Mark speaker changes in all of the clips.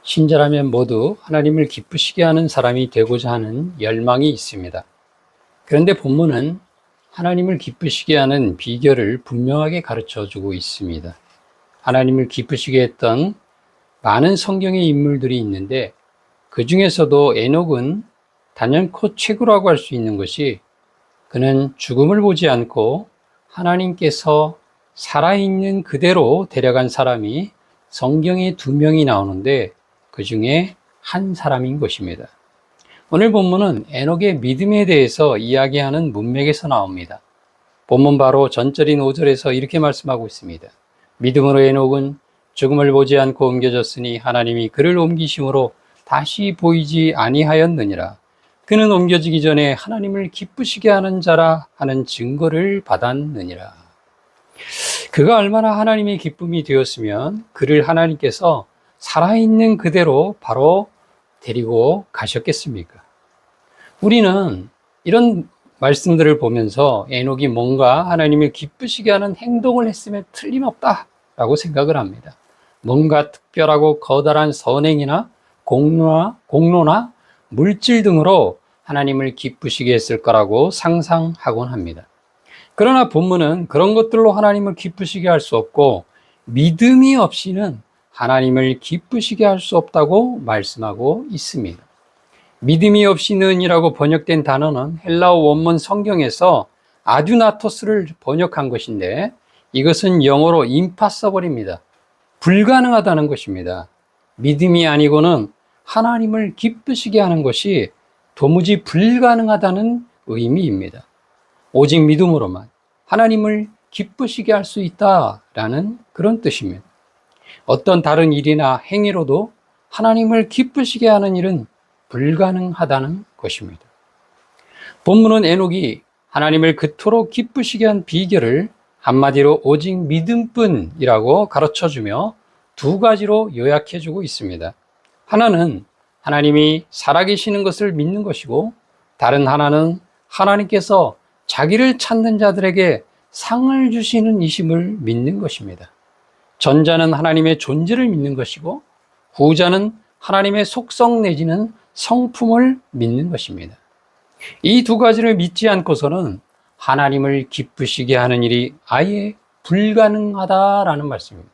Speaker 1: 신자라면 모두 하나님을 기쁘시게 하는 사람이 되고자 하는 열망이 있습니다. 그런데 본문은 하나님을 기쁘시게 하는 비결을 분명하게 가르쳐주고 있습니다. 하나님을 기쁘시게 했던 많은 성경의 인물들이 있는데 그 중에서도 에녹은 단연코 최고라고 할 수 있는 것이 그는 죽음을 보지 않고 하나님께서 살아있는 그대로 데려간 사람이 성경에 2명이 나오는데 그 중에 한 사람인 것입니다. 오늘 본문은 에녹의 믿음에 대해서 이야기하는 문맥에서 나옵니다. 본문 바로 전절인 5절에서 이렇게 말씀하고 있습니다. 믿음으로 에녹은 죽음을 보지 않고 옮겨졌으니 하나님이 그를 옮기심으로 다시 보이지 아니하였느니라. 그는 옮겨지기 전에 하나님을 기쁘시게 하는 자라 하는 증거를 받았느니라. 그가 얼마나 하나님의 기쁨이 되었으면 그를 하나님께서 살아있는 그대로 바로 데리고 가셨겠습니까? 우리는 이런 말씀들을 보면서 에녹이 뭔가 하나님을 기쁘시게 하는 행동을 했으면 틀림없다라고 생각을 합니다. 뭔가 특별하고 커다란 선행이나 공로나 물질 등으로 하나님을 기쁘시게 했을 거라고 상상하곤 합니다. 그러나 본문은 그런 것들로 하나님을 기쁘시게 할 수 없고 믿음이 없이는 하나님을 기쁘시게 할 수 없다고 말씀하고 있습니다. 믿음이 없이는 이라고 번역된 단어는 헬라어 원문 성경에서 아듀나토스를 번역한 것인데 이것은 영어로 impossible입니다. 불가능하다는 것입니다. 믿음이 아니고는 하나님을 기쁘시게 하는 것이 도무지 불가능하다는 의미입니다. 오직 믿음으로만 하나님을 기쁘시게 할 수 있다라는 그런 뜻입니다. 어떤 다른 일이나 행위로도 하나님을 기쁘시게 하는 일은 불가능하다는 것입니다. 본문은 에녹이 하나님을 그토록 기쁘시게 한 비결을 한마디로 오직 믿음뿐이라고 가르쳐주며 2가지로 요약해주고 있습니다. 하나는 하나님이 살아계시는 것을 믿는 것이고 다른 하나는 하나님께서 자기를 찾는 자들에게 상을 주시는 이심을 믿는 것입니다. 전자는 하나님의 존재를 믿는 것이고 후자는 하나님의 속성 내지는 성품을 믿는 것입니다. 이 2가지를 믿지 않고서는 하나님을 기쁘시게 하는 일이 아예 불가능하다라는 말씀입니다.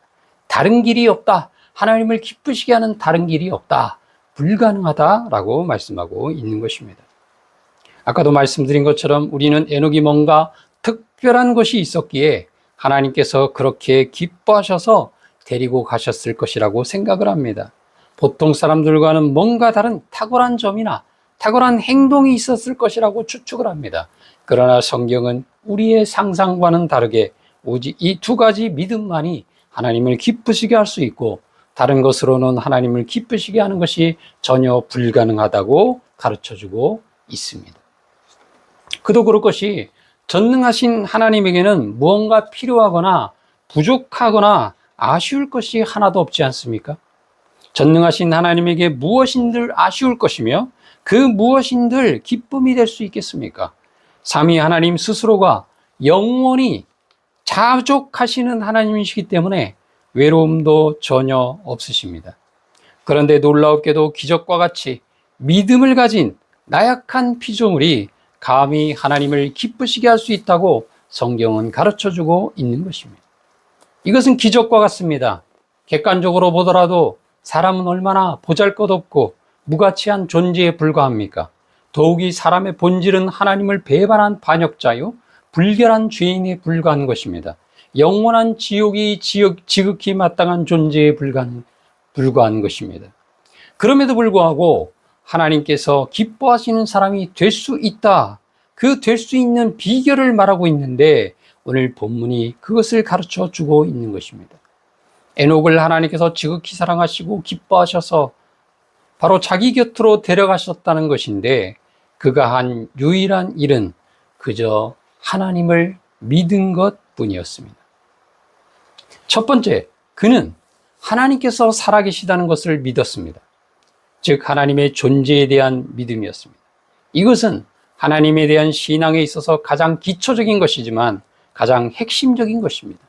Speaker 1: 다른 길이 없다. 하나님을 기쁘시게 하는 다른 길이 없다. 불가능하다라고 말씀하고 있는 것입니다. 아까도 말씀드린 것처럼 우리는 에녹이 뭔가 특별한 것이 있었기에 하나님께서 그렇게 기뻐하셔서 데리고 가셨을 것이라고 생각을 합니다. 보통 사람들과는 뭔가 다른 탁월한 점이나 탁월한 행동이 있었을 것이라고 추측을 합니다. 그러나 성경은 우리의 상상과는 다르게 오직 이 2가지 믿음만이 하나님을 기쁘시게 할 수 있고 다른 것으로는 하나님을 기쁘시게 하는 것이 전혀 불가능하다고 가르쳐주고 있습니다. 그도 그럴 것이 전능하신 하나님에게는 무언가 필요하거나 부족하거나 아쉬울 것이 하나도 없지 않습니까? 전능하신 하나님에게 무엇인들 아쉬울 것이며 그 무엇인들 기쁨이 될 수 있겠습니까? 삼위 하나님 스스로가 영원히 자족하시는 하나님이시기 때문에 외로움도 전혀 없으십니다. 그런데 놀라웠게도 기적과 같이 믿음을 가진 나약한 피조물이 감히 하나님을 기쁘시게 할 수 있다고 성경은 가르쳐주고 있는 것입니다. 이것은 기적과 같습니다. 객관적으로 보더라도 사람은 얼마나 보잘것없고 무가치한 존재에 불과합니까? 더욱이 사람의 본질은 하나님을 배반한 반역자요 불결한 죄인에 불과한 것입니다. 영원한 지옥이 지극히 마땅한 존재에 불과한 것입니다. 그럼에도 불구하고 하나님께서 기뻐하시는 사람이 될 수 있다. 그 될 수 있는 비결을 말하고 있는데 오늘 본문이 그것을 가르쳐 주고 있는 것입니다. 에녹을 하나님께서 지극히 사랑하시고 기뻐하셔서 바로 자기 곁으로 데려가셨다는 것인데 그가 한 유일한 일은 그저 하나님을 믿은 것뿐이었습니다. 첫 번째, 그는 하나님께서 살아계시다는 것을 믿었습니다. 즉 하나님의 존재에 대한 믿음이었습니다. 이것은 하나님에 대한 신앙에 있어서 가장 기초적인 것이지만 가장 핵심적인 것입니다.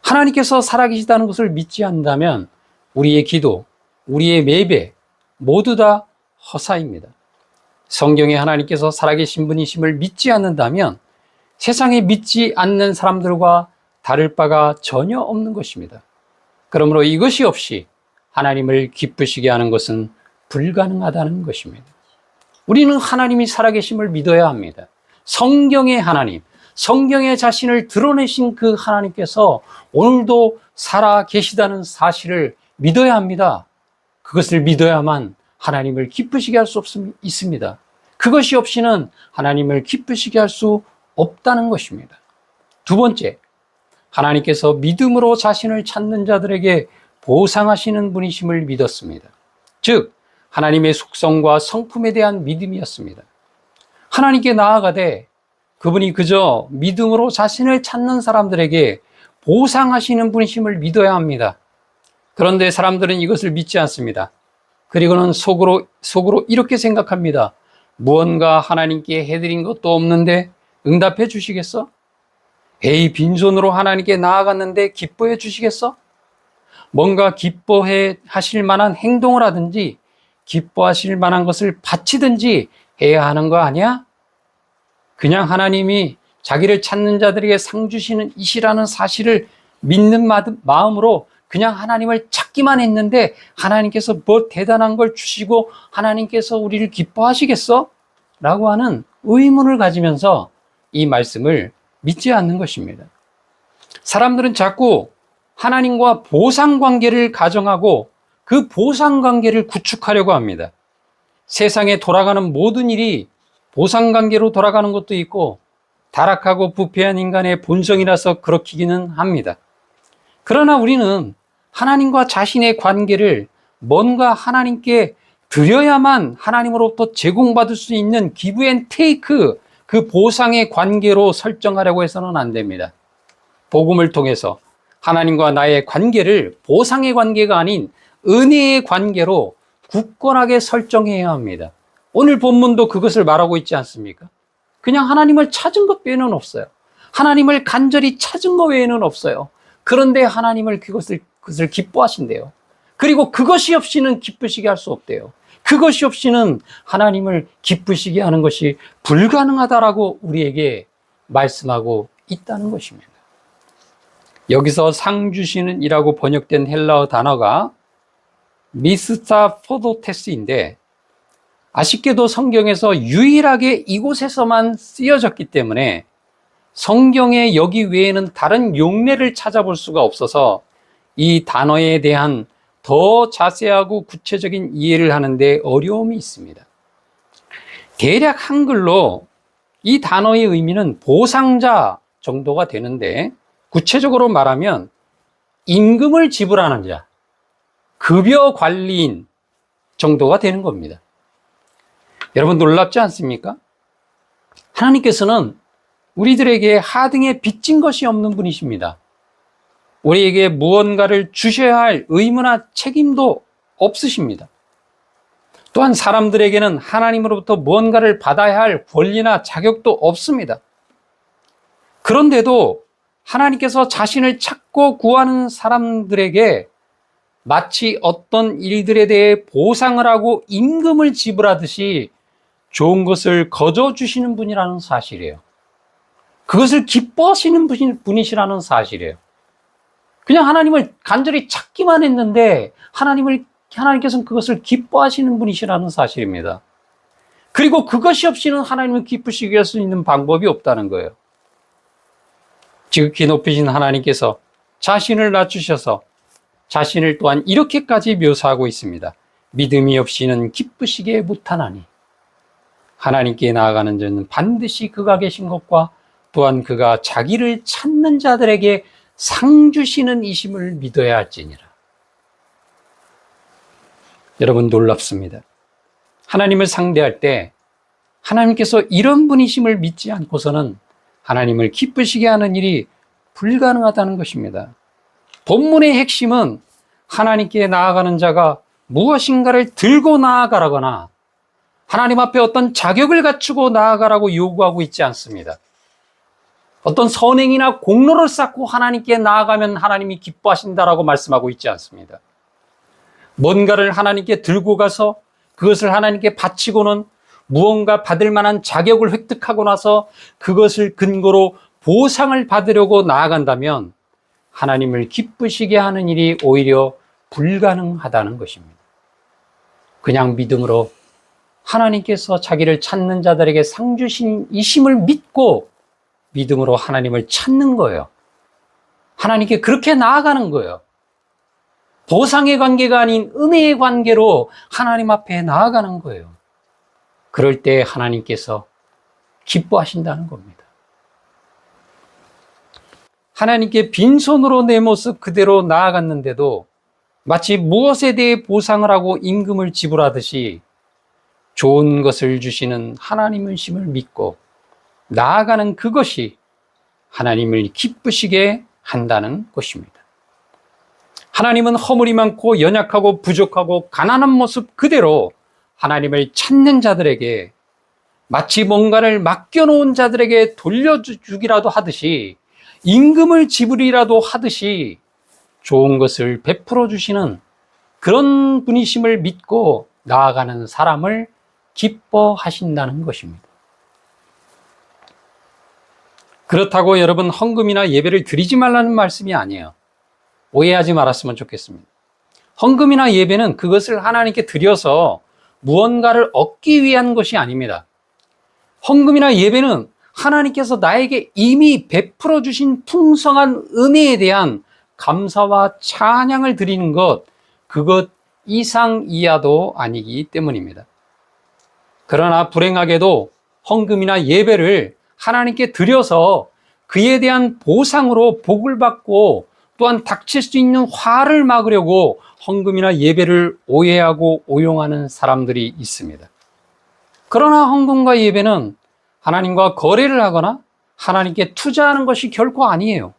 Speaker 1: 하나님께서 살아계시다는 것을 믿지 않는다면 우리의 기도, 우리의 매배 모두 다 허사입니다. 성경에 하나님께서 살아계신 분이심을 믿지 않는다면 세상에 믿지 않는 사람들과 다를 바가 전혀 없는 것입니다. 그러므로 이것이 없이 하나님을 기쁘시게 하는 것은 불가능하다는 것입니다. 우리는 하나님이 살아계심을 믿어야 합니다. 성경의 하나님, 성경에 자신을 드러내신 그 하나님께서 오늘도 살아계시다는 사실을 믿어야 합니다. 그것을 믿어야만 하나님을 기쁘시게 할 수 있습니다. 그것이 없이는 하나님을 기쁘시게 할 수 없다는 것입니다. 두 번째, 하나님께서 믿음으로 자신을 찾는 자들에게 보상하시는 분이심을 믿었습니다. 즉, 하나님의 속성과 성품에 대한 믿음이었습니다. 하나님께 나아가되 그분이 그저 믿음으로 자신을 찾는 사람들에게 보상하시는 분이심을 믿어야 합니다. 그런데 사람들은 이것을 믿지 않습니다. 그리고는 속으로 이렇게 생각합니다. 무언가 하나님께 해드린 것도 없는데 응답해 주시겠어? 에이, 빈손으로 하나님께 나아갔는데 기뻐해 주시겠어? 뭔가 기뻐해 하실 만한 행동을 하든지 기뻐하실 만한 것을 바치든지 해야 하는 거 아니야? 그냥 하나님이 자기를 찾는 자들에게 상 주시는 이시라는 사실을 믿는 마음으로 그냥 하나님을 찾기만 했는데 하나님께서 뭐 대단한 걸 주시고 하나님께서 우리를 기뻐하시겠어? 라고 하는 의문을 가지면서 이 말씀을 믿지 않는 것입니다. 사람들은 자꾸 하나님과 보상관계를 가정하고 그 보상관계를 구축하려고 합니다. 세상에 돌아가는 모든 일이 보상관계로 돌아가는 것도 있고 타락하고 부패한 인간의 본성이라서 그렇기는 합니다. 그러나 우리는 하나님과 자신의 관계를 뭔가 하나님께 드려야만 하나님으로부터 제공받을 수 있는 기브 앤 테이크, 그 보상의 관계로 설정하려고 해서는 안 됩니다. 복음을 통해서 하나님과 나의 관계를 보상의 관계가 아닌 은혜의 관계로 굳건하게 설정해야 합니다. 오늘 본문도 그것을 말하고 있지 않습니까? 그냥 하나님을 찾은 것 외에는 없어요. 하나님을 간절히 찾은 것 외에는 없어요. 그런데 하나님을 그것을 기뻐하신대요. 그리고 그것이 없이는 기쁘시게 할 수 없대요. 그것이 없이는 하나님을 기쁘시게 하는 것이 불가능하다라고 우리에게 말씀하고 있다는 것입니다. 여기서 상 주시는 이라고 번역된 헬라어 단어가 미스타포도테스인데 아쉽게도 성경에서 유일하게 이곳에서만 쓰여졌기 때문에 성경에 여기 외에는 다른 용례를 찾아볼 수가 없어서 이 단어에 대한 더 자세하고 구체적인 이해를 하는데 어려움이 있습니다. 대략 한글로 이 단어의 의미는 보상자 정도가 되는데 구체적으로 말하면 임금을 지불하는 자, 급여 관리인 정도가 되는 겁니다. 여러분 놀랍지 않습니까? 하나님께서는 우리들에게 하등에 빚진 것이 없는 분이십니다. 우리에게 무언가를 주셔야 할 의무나 책임도 없으십니다. 또한 사람들에게는 하나님으로부터 무언가를 받아야 할 권리나 자격도 없습니다. 그런데도 하나님께서 자신을 찾고 구하는 사람들에게 마치 어떤 일들에 대해 보상을 하고 임금을 지불하듯이 좋은 것을 거저 주시는 분이라는 사실이에요. 그것을 기뻐하시는 분이시라는 사실이에요. 그냥 하나님을 간절히 찾기만 했는데 하나님께서는 그것을 기뻐하시는 분이시라는 사실입니다. 그리고 그것이 없이는 하나님을 기쁘시게 할 수 있는 방법이 없다는 거예요. 지극히 높으신 하나님께서 자신을 낮추셔서 자신을 또한 이렇게까지 묘사하고 있습니다. 믿음이 없이는 기쁘시게 못하나니 하나님께 나아가는 자는 반드시 그가 계신 것과 또한 그가 자기를 찾는 자들에게 상 주시는 이심을 믿어야 할지니라. 여러분 놀랍습니다. 하나님을 상대할 때 하나님께서 이런 분이심을 믿지 않고서는 하나님을 기쁘시게 하는 일이 불가능하다는 것입니다. 본문의 핵심은 하나님께 나아가는 자가 무엇인가를 들고 나아가라거나 하나님 앞에 어떤 자격을 갖추고 나아가라고 요구하고 있지 않습니다. 어떤 선행이나 공로를 쌓고 하나님께 나아가면 하나님이 기뻐하신다라고 말씀하고 있지 않습니다. 뭔가를 하나님께 들고 가서 그것을 하나님께 바치고는 무언가 받을 만한 자격을 획득하고 나서 그것을 근거로 보상을 받으려고 나아간다면 하나님을 기쁘시게 하는 일이 오히려 불가능하다는 것입니다. 그냥 믿음으로 하나님께서 자기를 찾는 자들에게 상 주신 이심을 믿고 믿음으로 하나님을 찾는 거예요. 하나님께 그렇게 나아가는 거예요. 보상의 관계가 아닌 은혜의 관계로 하나님 앞에 나아가는 거예요. 그럴 때 하나님께서 기뻐하신다는 겁니다. 하나님께 빈손으로 내 모습 그대로 나아갔는데도 마치 무엇에 대해 보상을 하고 임금을 지불하듯이 좋은 것을 주시는 하나님이심을 믿고 나아가는 그것이 하나님을 기쁘시게 한다는 것입니다. 하나님은 허물이 많고 연약하고 부족하고 가난한 모습 그대로 하나님을 찾는 자들에게 마치 뭔가를 맡겨놓은 자들에게 돌려주기라도 하듯이 임금을 지불이라도 하듯이 좋은 것을 베풀어 주시는 그런 분이심을 믿고 나아가는 사람을 기뻐하신다는 것입니다. 그렇다고 여러분 헌금이나 예배를 드리지 말라는 말씀이 아니에요. 오해하지 말았으면 좋겠습니다. 헌금이나 예배는 그것을 하나님께 드려서 무언가를 얻기 위한 것이 아닙니다. 헌금이나 예배는 하나님께서 나에게 이미 베풀어 주신 풍성한 은혜에 대한 감사와 찬양을 드리는 것, 그것 이상 이하도 아니기 때문입니다. 그러나 불행하게도 헌금이나 예배를 하나님께 드려서 그에 대한 보상으로 복을 받고 또한 닥칠 수 있는 화를 막으려고 헌금이나 예배를 오해하고 오용하는 사람들이 있습니다. 그러나 헌금과 예배는 하나님과 거래를 하거나 하나님께 투자하는 것이 결코 아니에요.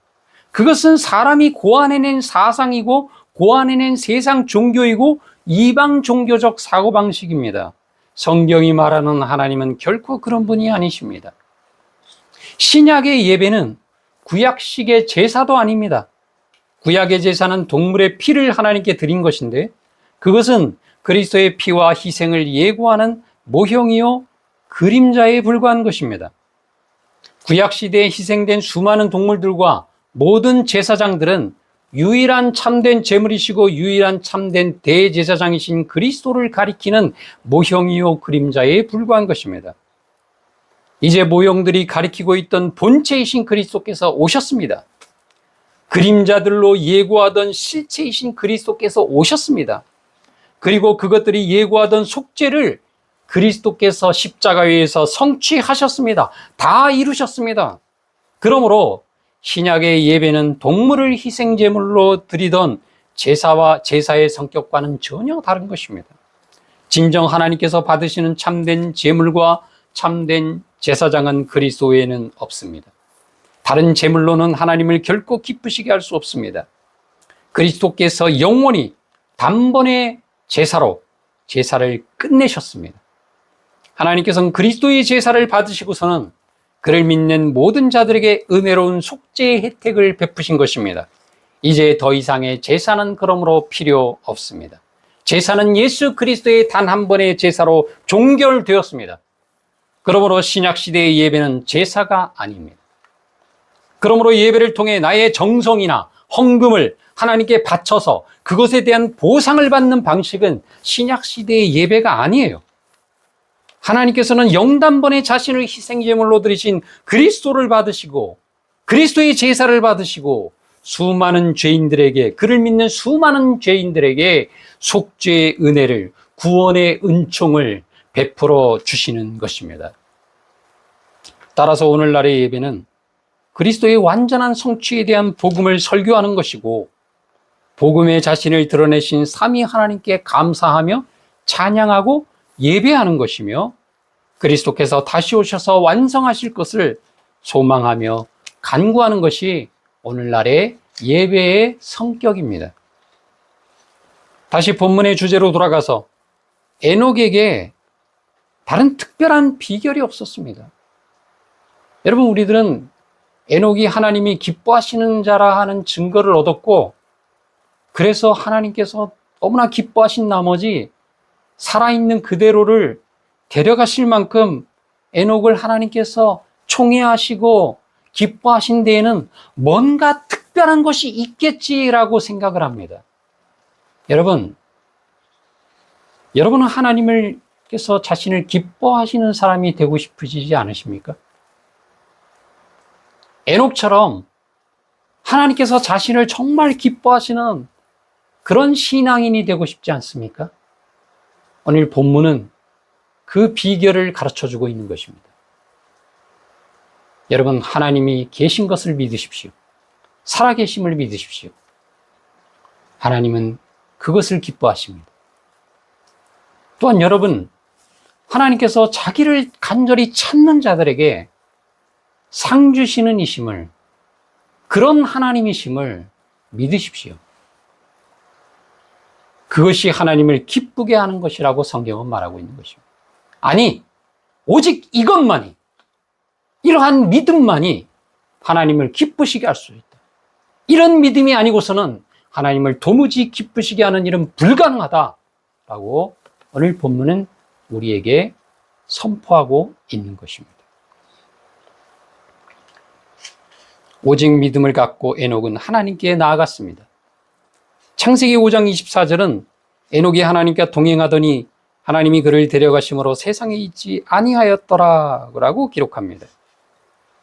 Speaker 1: 그것은 사람이 고안해낸 사상이고 고안해낸 세상 종교이고 이방 종교적 사고방식입니다. 성경이 말하는 하나님은 결코 그런 분이 아니십니다. 신약의 예배는 구약식의 제사도 아닙니다. 구약의 제사는 동물의 피를 하나님께 드린 것인데 그것은 그리스도의 피와 희생을 예고하는 모형이요 그림자에 불과한 것입니다. 구약시대에 희생된 수많은 동물들과 모든 제사장들은 유일한 참된 제물이시고 유일한 참된 대제사장이신 그리스도를 가리키는 모형이요 그림자에 불과한 것입니다. 이제 모형들이 가리키고 있던 본체이신 그리스도께서 오셨습니다. 그림자들로 예고하던 실체이신 그리스도께서 오셨습니다. 그리고 그것들이 예고하던 속죄를 그리스도께서 십자가 위에서 성취하셨습니다. 다 이루셨습니다. 그러므로 신약의 예배는 동물을 희생제물로 드리던 제사의 성격과는 전혀 다른 것입니다. 진정 하나님께서 받으시는 참된 제물과 참된 제사장은 그리스도 외에는 없습니다. 다른 제물로는 하나님을 결코 기쁘시게 할 수 없습니다. 그리스도께서 영원히 단번에 제사로 제사를 끝내셨습니다. 하나님께서는 그리스도의 제사를 받으시고서는 그를 믿는 모든 자들에게 은혜로운 속죄의 혜택을 베푸신 것입니다. 이제 더 이상의 제사는 그러므로 필요 없습니다. 제사는 예수 그리스도의 단 한 번의 제사로 종결되었습니다. 그러므로 신약시대의 예배는 제사가 아닙니다. 그러므로 예배를 통해 나의 정성이나 헌금을 하나님께 바쳐서 그것에 대한 보상을 받는 방식은 신약시대의 예배가 아니에요. 하나님께서는 영단번에 자신을 희생제물로 드리신 그리스도를 받으시고 그리스도의 제사를 받으시고 수많은 죄인들에게, 그를 믿는 수많은 죄인들에게 속죄의 은혜를, 구원의 은총을 베풀어 주시는 것입니다. 따라서 오늘날의 예배는 그리스도의 완전한 성취에 대한 복음을 설교하는 것이고 복음의 자신을 드러내신 삼위 하나님께 감사하며 찬양하고 예배하는 것이며 그리스도께서 다시 오셔서 완성하실 것을 소망하며 간구하는 것이 오늘날의 예배의 성격입니다. 다시 본문의 주제로 돌아가서 에녹에게 다른 특별한 비결이 없었습니다. 여러분, 우리들은 에녹이 하나님이 기뻐하시는 자라 하는 증거를 얻었고 그래서 하나님께서 너무나 기뻐하신 나머지 살아있는 그대로를 데려가실 만큼 에녹을 하나님께서 총애하시고 기뻐하신 데에는 뭔가 특별한 것이 있겠지라고 생각을 합니다. 여러분은 하나님께서 자신을 기뻐하시는 사람이 되고 싶으시지 않으십니까? 에녹처럼 하나님께서 자신을 정말 기뻐하시는 그런 신앙인이 되고 싶지 않습니까? 오늘 본문은 그 비결을 가르쳐주고 있는 것입니다. 여러분, 하나님이 계신 것을 믿으십시오. 살아계심을 믿으십시오. 하나님은 그것을 기뻐하십니다. 또한 여러분, 하나님께서 자기를 간절히 찾는 자들에게 상 주시는 이심을, 그런 하나님이심을 믿으십시오. 그것이 하나님을 기쁘게 하는 것이라고 성경은 말하고 있는 것입니다. 아니, 오직 이것만이, 이러한 믿음만이 하나님을 기쁘시게 할 수 있다. 이런 믿음이 아니고서는 하나님을 도무지 기쁘시게 하는 일은 불가능하다라고 오늘 본문은 우리에게 선포하고 있는 것입니다. 오직 믿음을 갖고 에녹은 하나님께 나아갔습니다. 창세기 5장 24절은 에녹이 하나님과 동행하더니 하나님이 그를 데려가심으로 세상에 있지 아니하였더라라고 기록합니다.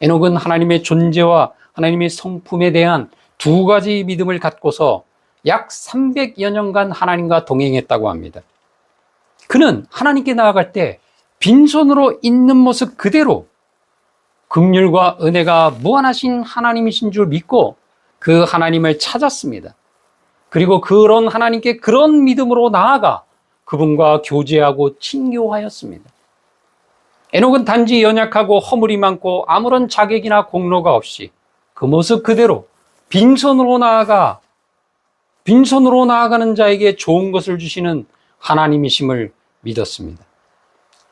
Speaker 1: 에녹은 하나님의 존재와 하나님의 성품에 대한 두 가지 믿음을 갖고서 약 300여 년간 하나님과 동행했다고 합니다. 그는 하나님께 나아갈 때 빈손으로 있는 모습 그대로 긍휼과 은혜가 무한하신 하나님이신 줄 믿고 그 하나님을 찾았습니다. 그리고 그런 하나님께 그런 믿음으로 나아가 그분과 교제하고 친교하였습니다. 에녹은 단지 연약하고 허물이 많고 아무런 자격이나 공로가 없이 그 모습 그대로 빈손으로 나아가는 자에게 좋은 것을 주시는 하나님이심을 믿었습니다.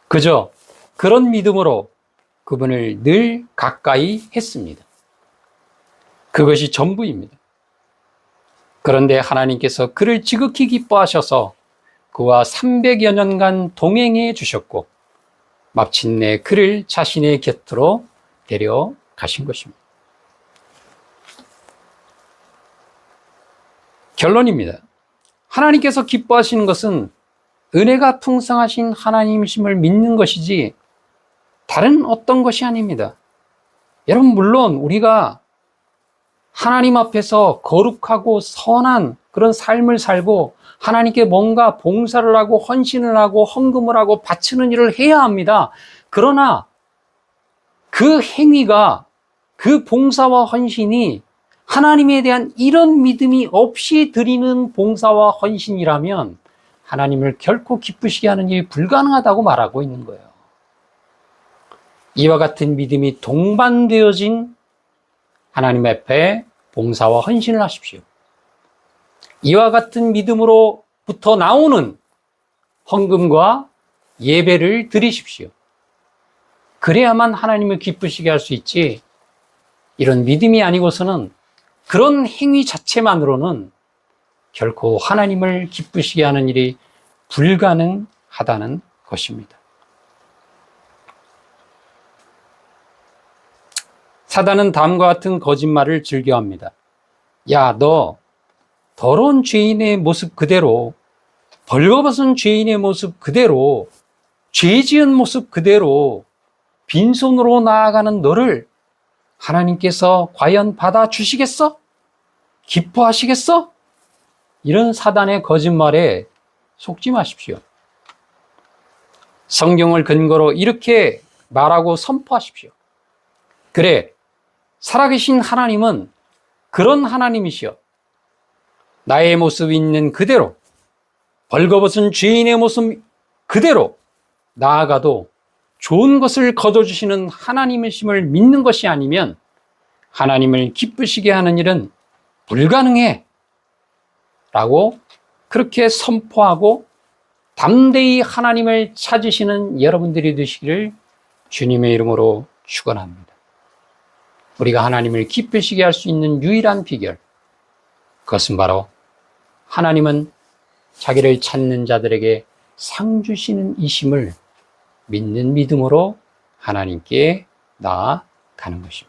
Speaker 1: 그저 그런 믿음으로 그분을 늘 가까이 했습니다. 그것이 전부입니다. 그런데 하나님께서 그를 지극히 기뻐하셔서 그와 300여 년간 동행해 주셨고 마침내 그를 자신의 곁으로 데려가신 것입니다. 결론입니다. 하나님께서 기뻐하시는 것은 은혜가 풍성하신 하나님이심을 믿는 것이지 다른 어떤 것이 아닙니다. 여러분, 물론 우리가 하나님 앞에서 거룩하고 선한 그런 삶을 살고 하나님께 뭔가 봉사를 하고 헌신을 하고 헌금을 하고 바치는 일을 해야 합니다. 그러나 그 행위가, 그 봉사와 헌신이 하나님에 대한 이런 믿음이 없이 드리는 봉사와 헌신이라면 하나님을 결코 기쁘시게 하는 일이 불가능하다고 말하고 있는 거예요. 이와 같은 믿음이 동반되어진 하나님 앞에 봉사와 헌신을 하십시오. 이와 같은 믿음으로부터 나오는 헌금과 예배를 드리십시오. 그래야만 하나님을 기쁘시게 할 수 있지, 이런 믿음이 아니고서는 그런 행위 자체만으로는 결코 하나님을 기쁘시게 하는 일이 불가능하다는 것입니다. 사단은 다음과 같은 거짓말을 즐겨합니다. 야, 너 더러운 죄인의 모습 그대로, 벌거벗은 죄인의 모습 그대로, 죄 지은 모습 그대로 빈손으로 나아가는 너를 하나님께서 과연 받아주시겠어? 기뻐하시겠어? 이런 사단의 거짓말에 속지 마십시오. 성경을 근거로 이렇게 말하고 선포하십시오. 그래, 살아계신 하나님은 그런 하나님이시여. 나의 모습 있는 그대로, 벌거벗은 죄인의 모습 그대로 나아가도 좋은 것을 거둬주시는 하나님이심을 믿는 것이 아니면 하나님을 기쁘시게 하는 일은 불가능해 라고 그렇게 선포하고 담대히 하나님을 찾으시는 여러분들이 되시기를 주님의 이름으로 축원합니다. 우리가 하나님을 기쁘시게 할 수 있는 유일한 비결, 그것은 바로 하나님은 자기를 찾는 자들에게 상 주시는 이심을 믿는 믿음으로 하나님께 나아가는 것입니다.